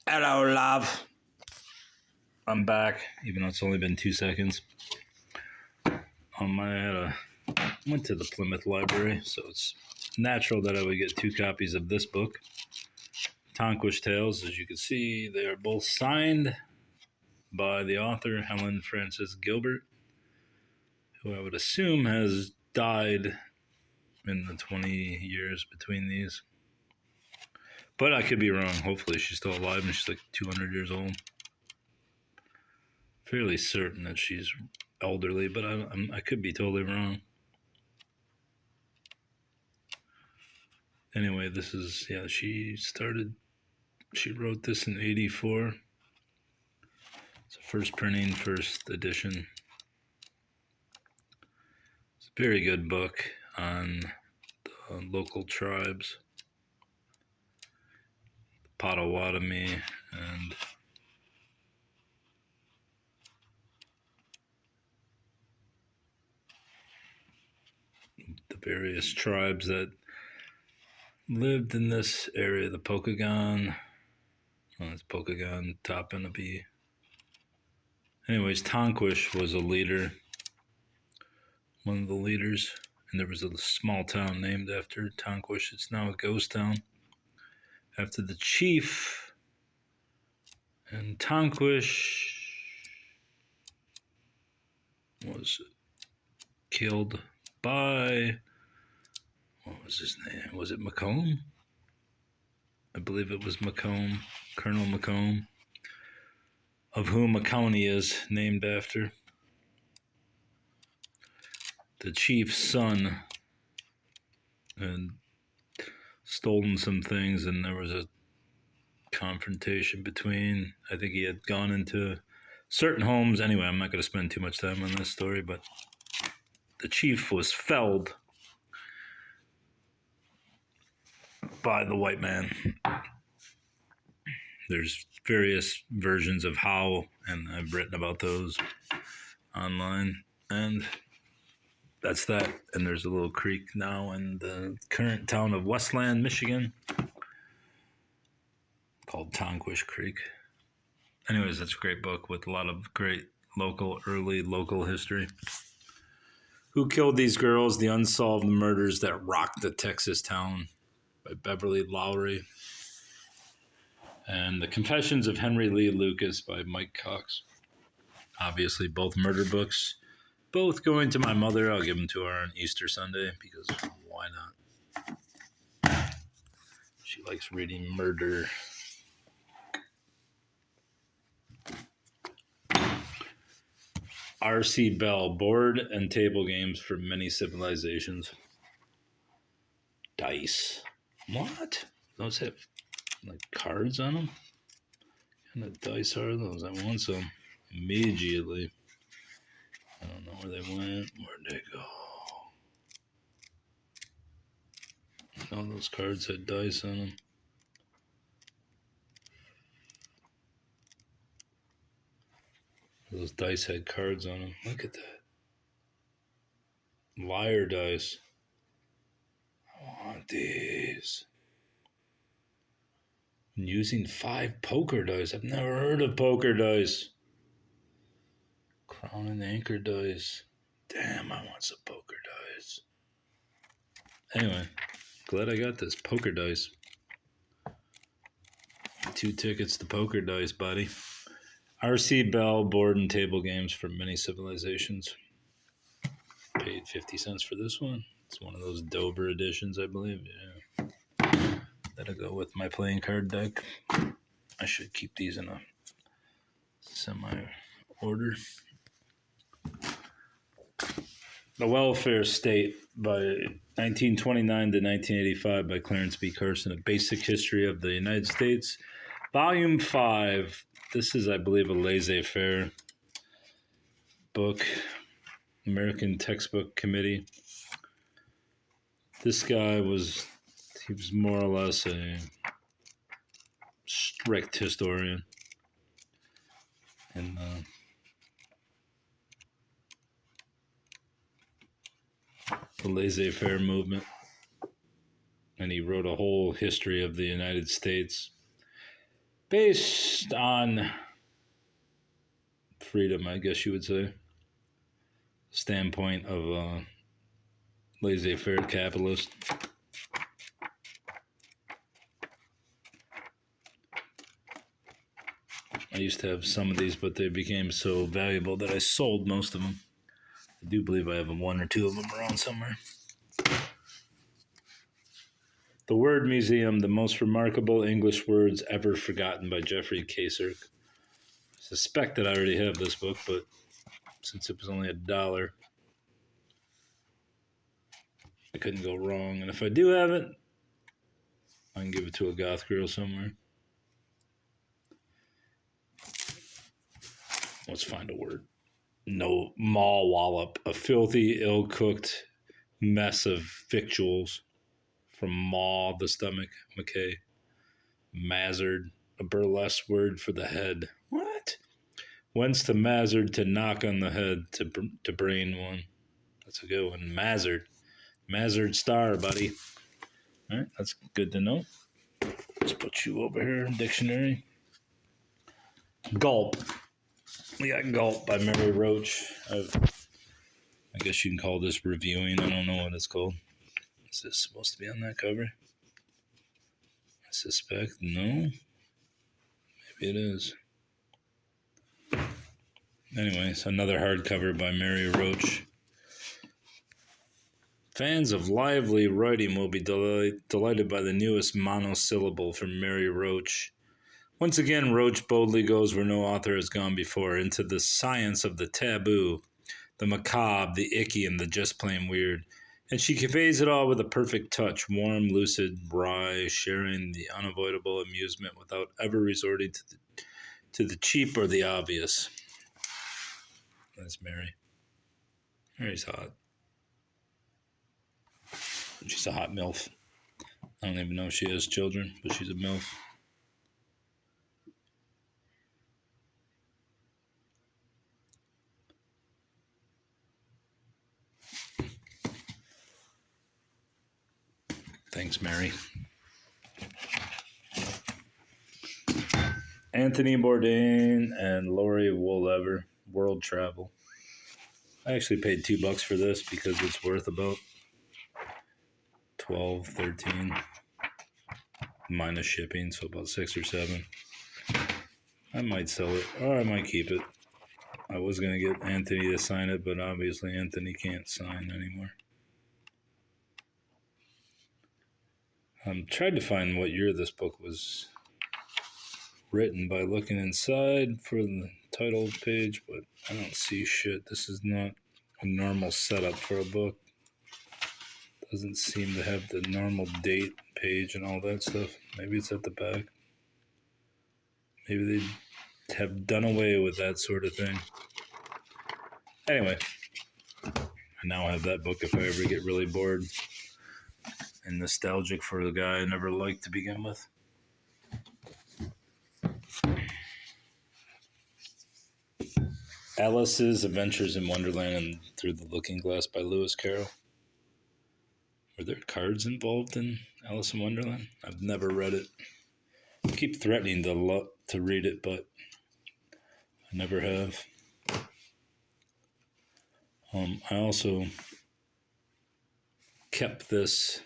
Hello, love. I'm back, even though it's only been 2 seconds. I went to the Plymouth Library, so it's natural that I would get 2 copies of this book, Tonquish Tales. As you can see, they are both signed by the author, Helen Frances Gilbert, who I would assume has died in the 20 years between these. But I could be wrong. Hopefully she's still alive and she's like 200 years old. Fairly certain that she's elderly, but I could be totally wrong. Anyway, this is, she wrote this in 84. It's a first printing, first edition. It's a very good book on the local tribes, the Potawatomi, and the various tribes that lived in this area, the Pokagon. Well, it's Pokagon, Tapanapi. Anyways, Tonquish was a leader, one of the leaders, and there was a small town named after Tonquish. It's now a ghost town after the chief. And Tonquish was killed by, what was his name? Was it Macomb? I believe it was Macomb, Colonel Macomb, of whom a county is named after. The chief's son had stolen some things, and there was a confrontation between, I think he had gone into certain homes. Anyway, I'm not going to spend too much time on this story, but the chief was felled by the white man. There's various versions of how, and I've written about those online, and that's that. And there's a little creek now in the current town of Westland, Michigan, called Tonquish Creek. Anyways, that's a great book with a lot of great early local history. Who Killed These Girls? The Unsolved Murders That Rocked the Texas Town by Beverly Lowry. And The Confessions of Henry Lee Lucas by Mike Cox. Obviously, both murder books. Both going to my mother. I'll give them to her on Easter Sunday because why not? She likes reading murder. R.C. Bell, Board and Table Games for Many Civilizations. Dice. What? Those have like cards on them? What kind of dice are those? I want some immediately. I don't know where they went. Where'd they go? All those cards had dice on them. Those dice had cards on them. Look at that. Liar dice. I want these. I'm using 5 poker dice. I've never heard of poker dice. Crown and anchor dice. Damn, I want some poker dice. Anyway, glad I got this. Poker dice. 2 tickets to poker dice, buddy. R.C. Bell, Board and Table Games for Many Civilizations. Paid 50 cents for this one. It's one of those Dover editions, I believe. Yeah. That'll go with my playing card deck. I should keep these in a semi-order. The Welfare State by 1929 to 1985 by Clarence B. Carson. A Basic History of the United States. Volume 5. This is, I believe, a laissez-faire book. American Textbook Committee. This guy was more or less a strict historian. And the laissez-faire movement. And he wrote a whole history of the United States based on freedom, I guess you would say, standpoint of a laissez-faire capitalist. I used to have some of these, but they became so valuable that I sold most of them. I do believe I have one or two of them around somewhere. The Word Museum, the most remarkable English words ever forgotten by Jeffrey Kasirk. I suspect that I already have this book, but since it was only $1, I couldn't go wrong. And if I do have it, I can give it to a goth girl somewhere. Let's find a word. No, maw wallop, a filthy, ill-cooked mess of victuals. From maw, the stomach, McKay. Mazzard, a burlesque word for the head. What? Whence to mazzard, to knock on the head, to brain one. That's a good one. Mazzard. Mazzard star, buddy. All right, that's good to know. Let's put you over here in dictionary. Gulp. We got Gulp by Mary Roach. I guess you can call this reviewing. I don't know what it's called. Is this supposed to be on that cover? I suspect. No. Maybe it is. Anyways, another hardcover by Mary Roach. Fans of lively writing will be delighted by the newest monosyllable from Mary Roach. Once again, Roach boldly goes where no author has gone before, into the science of the taboo, the macabre, the icky, and the just plain weird. And she conveys it all with a perfect touch, warm, lucid, wry, sharing the unavoidable amusement without ever resorting to the cheap or the obvious. That's Mary. Mary's hot. She's a hot MILF. I don't even know if she has children, but she's a MILF. Thanks, Mary. Anthony Bourdain and Lori Woollever, World Travel. I actually paid $2 for this because it's worth about 12, 13 minus shipping, so about 6 or 7. I might sell it or I might keep it. I was going to get Anthony to sign it, but obviously Anthony can't sign anymore. Tried to find what year this book was written by looking inside for the title page, but I don't see shit. This is not a normal setup for a book. Doesn't seem to have the normal date page and all that stuff. Maybe it's at the back. Maybe they have done away with that sort of thing. Anyway, I now have that book if I ever get really bored and nostalgic for the guy I never liked to begin with. Alice's Adventures in Wonderland and Through the Looking Glass by Lewis Carroll. Were there cards involved in Alice in Wonderland? I've never read it. I keep threatening to read it, but I never have. I also kept this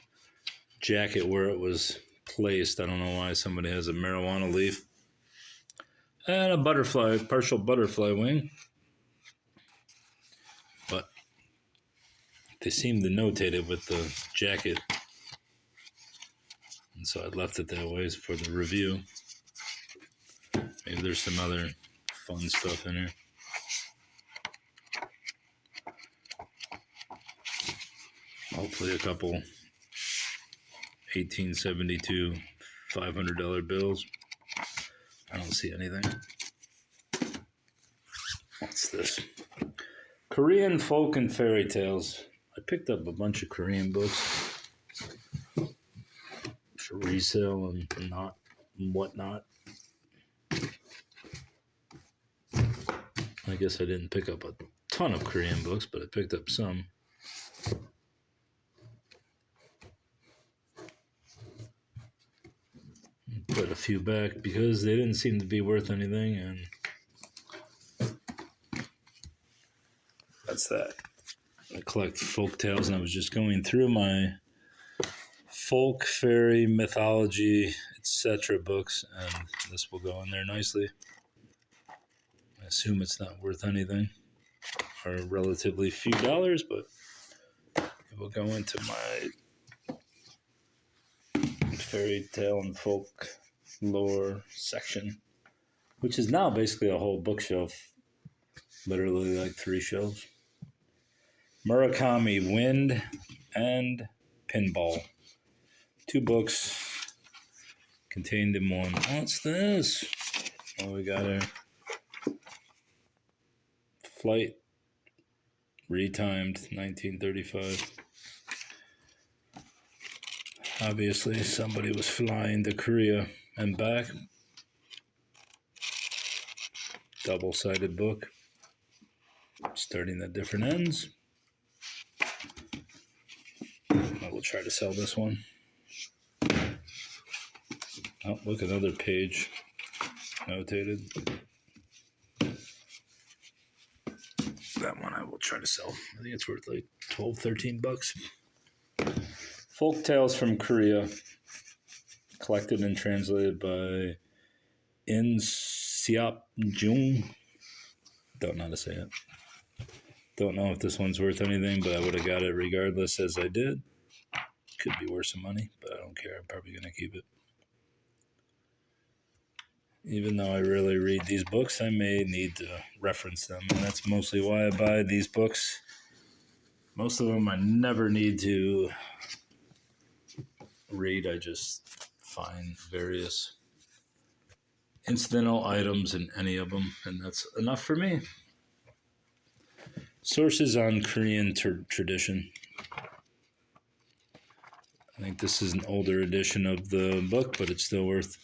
jacket where it was placed. I don't know why somebody has a marijuana leaf and a butterfly, partial butterfly wing. But they seem to notate it with the jacket. And so I left it that way for the review. Maybe there's some other fun stuff in here. Hopefully a couple 1872 $500 bills. I don't see anything. What's this? Korean folk and fairy tales. I picked up a bunch of Korean books for resale and whatnot. I guess I didn't pick up a ton of Korean books, but I picked up some. Put a few back because they didn't seem to be worth anything, and that's that. I collect folk tales, and I was just going through my folk, fairy, mythology, etc. books, and this will go in there nicely. I assume it's not worth anything, or relatively few dollars, but it will go into my fairy tale and folk lore section, which is now basically a whole bookshelf, literally like 3 shelves. Murakami, Wind and Pinball. 2 books contained in one. What's this? Oh, we got a Flight Retimed 1935. Obviously, somebody was flying to Korea and back. Double-sided book. Starting at different ends. I will try to sell this one. Oh, look, another page notated. That one I will try to sell. I think it's worth like 12, 13 bucks. Folk Tales from Korea. Collected and translated by In Seop Jung. Don't know how to say it. Don't know if this one's worth anything, but I would have got it regardless as I did. Could be worth some money, but I don't care. I'm probably going to keep it. Even though I rarely read these books, I may need to reference them, and that's mostly why I buy these books. Most of them I never need to read. I just find various incidental items in any of them, and that's enough for me. Sources on Korean tradition. I think this is an older edition of the book, but it's still worth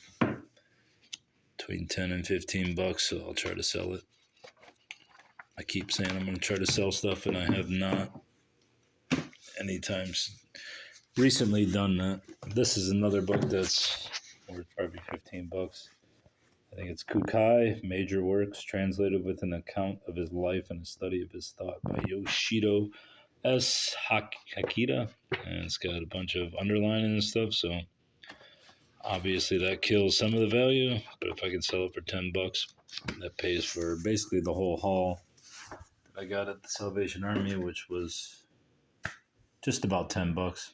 between 10 and 15 bucks, so I'll try to sell it. I keep saying I'm going to try to sell stuff, and I have not anytime recently done that. This is another book that's worth probably 15 bucks. I think it's Kukai, Major Works, translated with an account of his life and a study of his thought by Yoshido S. Hakita. And it's got a bunch of underlining and stuff, so obviously that kills some of the value, but if I can sell it for 10 bucks, that pays for basically the whole haul that I got at the Salvation Army, which was just about 10 bucks.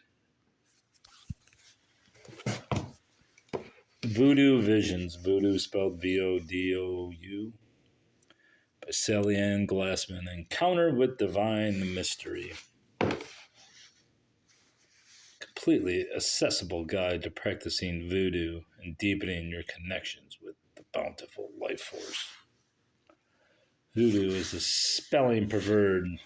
Voodoo Visions, Voodoo spelled Vodou, by Sally Ann Glassman. Encounter with Divine Mystery. Completely accessible guide to practicing voodoo and deepening your connections with the bountiful life force. Voodoo is a spelling perverted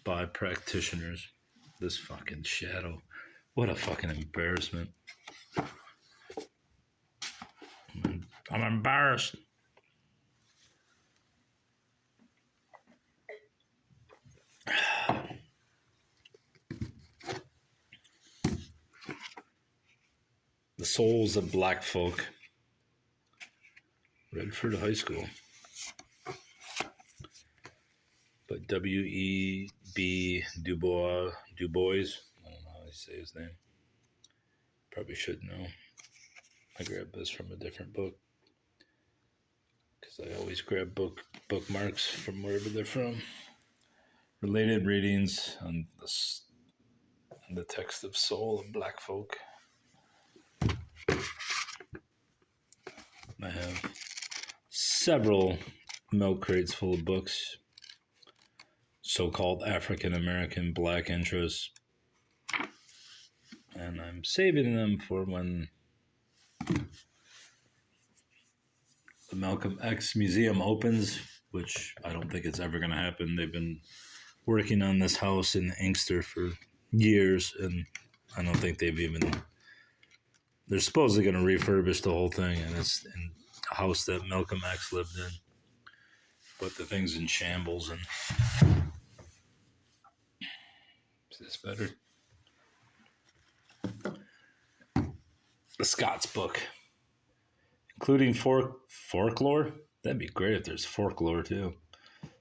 by practitioners. This fucking shadow. What a fucking embarrassment. I'm embarrassed. The Souls of Black Folk. Redford High School. By W.E.B. Du Bois. I don't know how to say his name. Probably should know. I grabbed this from a different book because I always grab bookmarks from wherever they're from. Related readings on the text of Soul of Black Folk. I have several milk crates full of books, so-called African American black interests, and I'm saving them for when the Malcolm X Museum opens, which I don't think it's ever going to happen. They've been working on this house in Inkster for years, and I don't think they've even... They're supposedly going to refurbish the whole thing, and it's in a house that Malcolm X lived in. But the thing's in shambles, and... Is this better? The Scots book, including folklore. That'd be great if there's folklore too.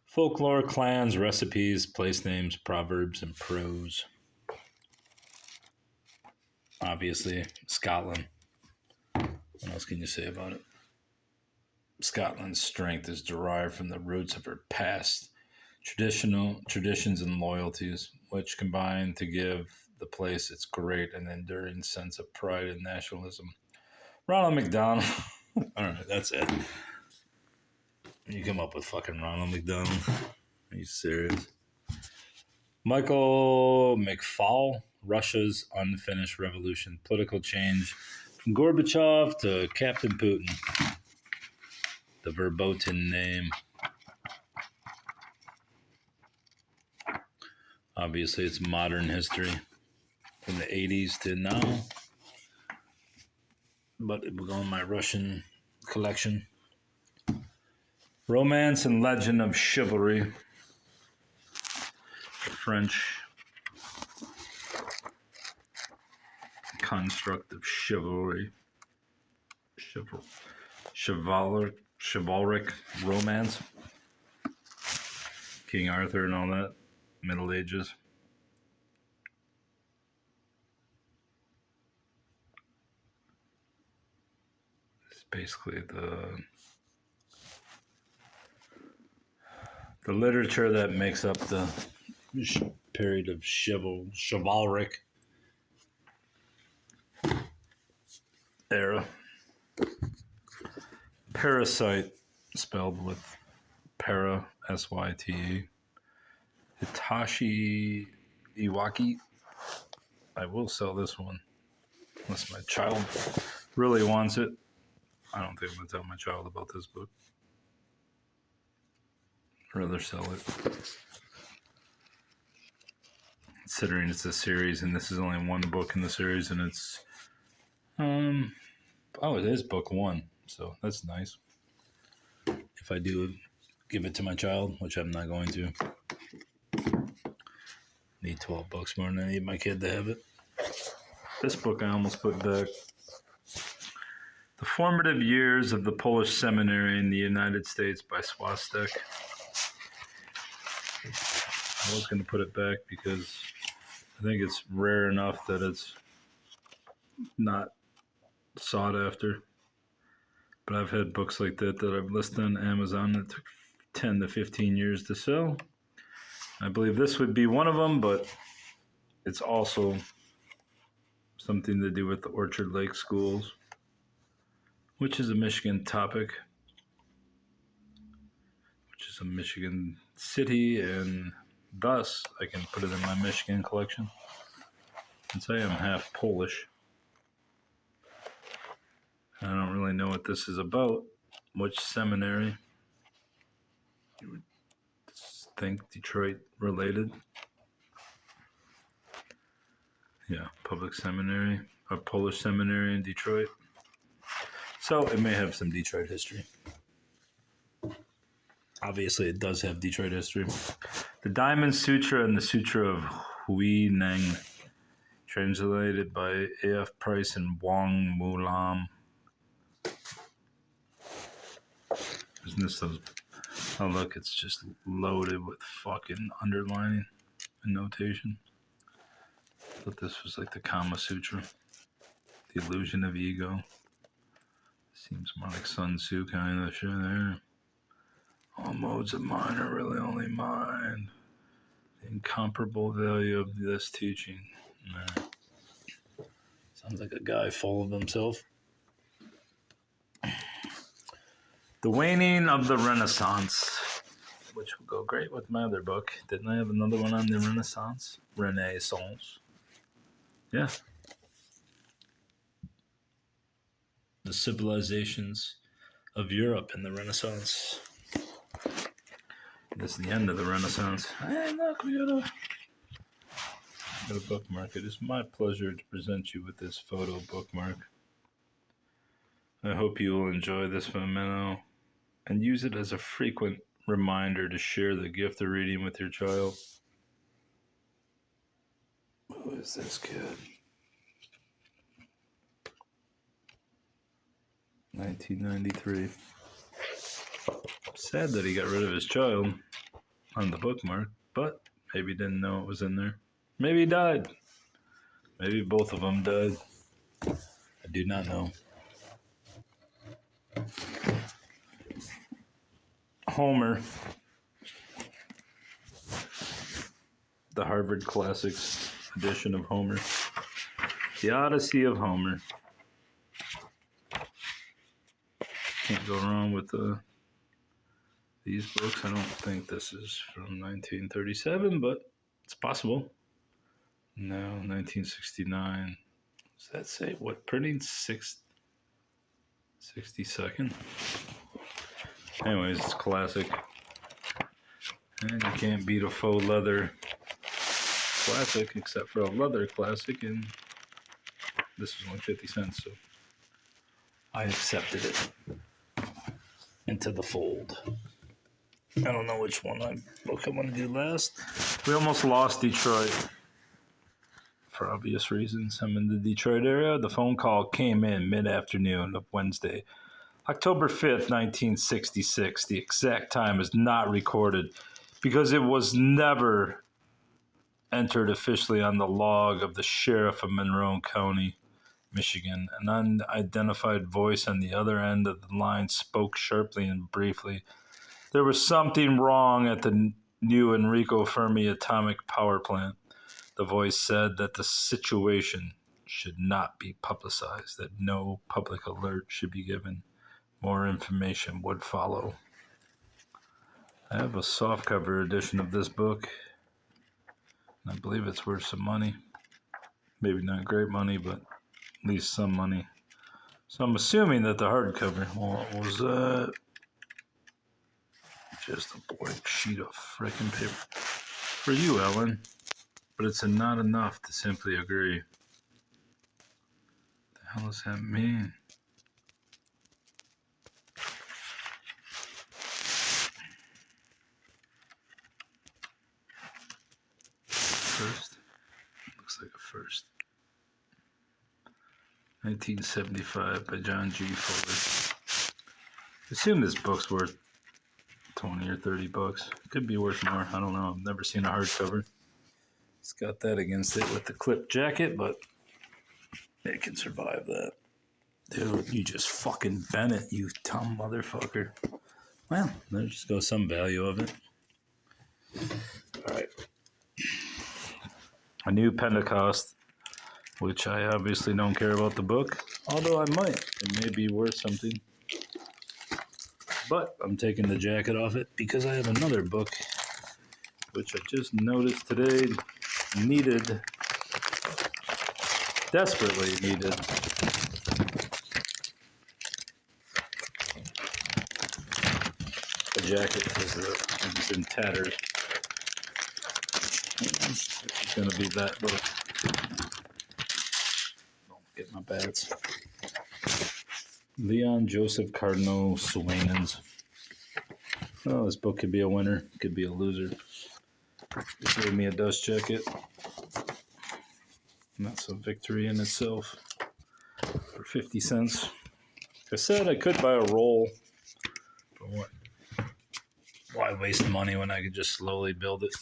Folklore, clans, recipes, place names, proverbs, and prose. Obviously, Scotland. What else can you say about it? Scotland's strength is derived from the roots of her past traditional traditions and loyalties, which combine to give the place its great and enduring sense of pride and nationalism. Ronald McDonald. All right, that's it. You come up with fucking Ronald McDonald. Are you serious? Michael McFaul, Russia's Unfinished Revolution, Political Change from Gorbachev to Captain Putin. The verboten name. Obviously, it's modern history from the 80s to now. But it will go in my Russian collection. Romance and Legend of Chivalry. French construct of chivalry. Chivalric romance. King Arthur and all that. Middle Ages. It's basically the literature that makes up the period of chivalric era. Parasite, spelled with para, S-Y-T-E. Hitachi Iwaki. I will sell this one unless my child really wants it. I don't think I'm going to tell my child about this book. I'd rather sell it. Considering it's a series and this is only one book in the series and it's it is book one, so that's nice. If I do give it to my child, which I'm not going to. Need 12 bucks more than I need my kid to have it. This book I almost put back. The Formative Years of the Polish Seminary in the United States by Swastek. I was going to put it back because I think it's rare enough that it's not sought after. But I've had books like that I've listed on Amazon that took 10 to 15 years to sell. I believe this would be one of them, but it's also something to do with the Orchard Lake schools, which is a Michigan topic, which is a Michigan city, and thus I can put it in my Michigan collection. Since I am half Polish, I don't really know what this is about. Which seminary? You would think Detroit related. Yeah, public seminary, a Polish seminary in Detroit. So it may have some Detroit history. Obviously, it does have Detroit history. The Diamond Sutra and the Sutra of Hui Neng, translated by A.F. Price and Wang Mulam. Isn't this those? Oh, look, it's just loaded with fucking underlining and notation. I thought this was like the Kama Sutra. The Illusion of Ego. Seems more like Sun Tzu kind of shit there. All modes of mind are really only mind. The incomparable value of this teaching. Nah. Sounds like a guy full of himself. The Waning of the Renaissance, which will go great with my other book. Didn't I have another one on the Renaissance? Renaissance. Yeah. The civilizations of Europe in the Renaissance. This is the end of the Renaissance. Hey, look, we got a bookmark. It is my pleasure to present you with this photo bookmark. I hope you will enjoy this memento and use it as a frequent reminder to share the gift of reading with your child. Who is this kid? 1993. Sad that he got rid of his child on the bookmark, but maybe he didn't know it was in there. Maybe he died. Maybe both of them died. I do not know. Homer. The Harvard Classics edition of Homer. The Odyssey of Homer. Can't go wrong with these books. I don't think this is from 1937, but it's possible. No, 1969. Does that say what printing? 62nd? Anyways, it's classic. And you can't beat a faux leather classic except for a leather classic, and this was only 50 cents, so I accepted it into the fold. I don't know which one I'm want to do last. We almost lost Detroit for obvious reasons. I'm in the Detroit area. The phone call came in mid-afternoon of Wednesday, October 5th, 1966. The exact time is not recorded because it was never entered officially on the log of the sheriff of Monroe County, Michigan. An unidentified voice on the other end of the line spoke sharply and briefly. There was something wrong at the new Enrico Fermi atomic power plant. The voice said that the situation should not be publicized, that no public alert should be given. More information would follow. I have a softcover edition of this book. I believe it's worth some money. Maybe not great money, but at least some money. So I'm assuming that the hardcover, well, was just a blank sheet of frickin' paper. For you, Ellen. But it's not enough to simply agree. What the hell does that mean? First? Looks like a first. 1975 by John G. Fuller. I assume this book's worth 20 or 30 bucks. Could be worth more. I don't know. I've never seen a hardcover. It's got that against it with the clip jacket, but it can survive that. Dude, you just fucking bent it, you dumb motherfucker. Well, there just goes some value of it. Alright. A New Pentecost, which I obviously don't care about the book, although I might. It may be worth something. But I'm taking the jacket off it because I have another book, which I just noticed today desperately needed. The jacket is in tatters. It's going to be that book. Don't get my bats. Leon Joseph Cardinal Suenens. Oh, this book could be a winner. Could be a loser. It gave me a dust jacket. And that's a victory in itself. For 50 cents. Like I said, I could buy a roll. But what? Why waste money when I could just slowly build it?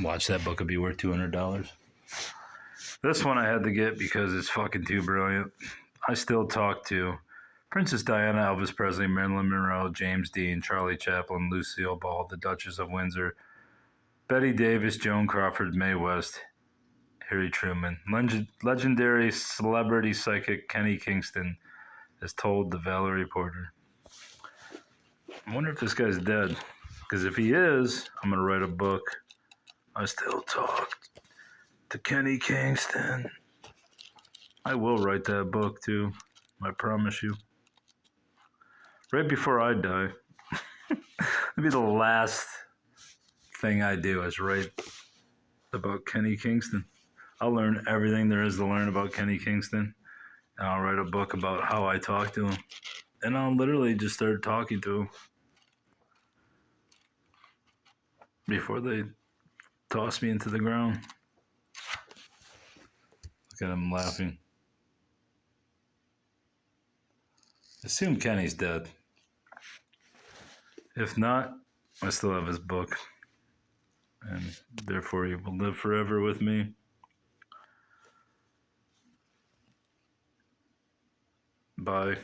Watch, that book would be worth $200. This one I had to get because it's fucking too brilliant. I still talk to Princess Diana, Elvis Presley, Marilyn Monroe, James Dean, Charlie Chaplin, Lucille Ball, the Duchess of Windsor, Betty Davis, Joan Crawford, Mae West, Harry Truman. Legendary celebrity psychic Kenny Kingston has told the Valerie Porter. I wonder if this guy's dead. Because if he is, I'm going to write a book. I still talk to Kenny Kingston. I will write that book too. I promise you. Right before I die. It'll be the last thing I do is write about Kenny Kingston. I'll learn everything there is to learn about Kenny Kingston. And I'll write a book about how I talk to him. And I'll literally just start talking to him. Before they toss me into the ground. Look at him laughing. Assume Kenny's dead. If not, I still have his book, and therefore he will live forever with me. Bye.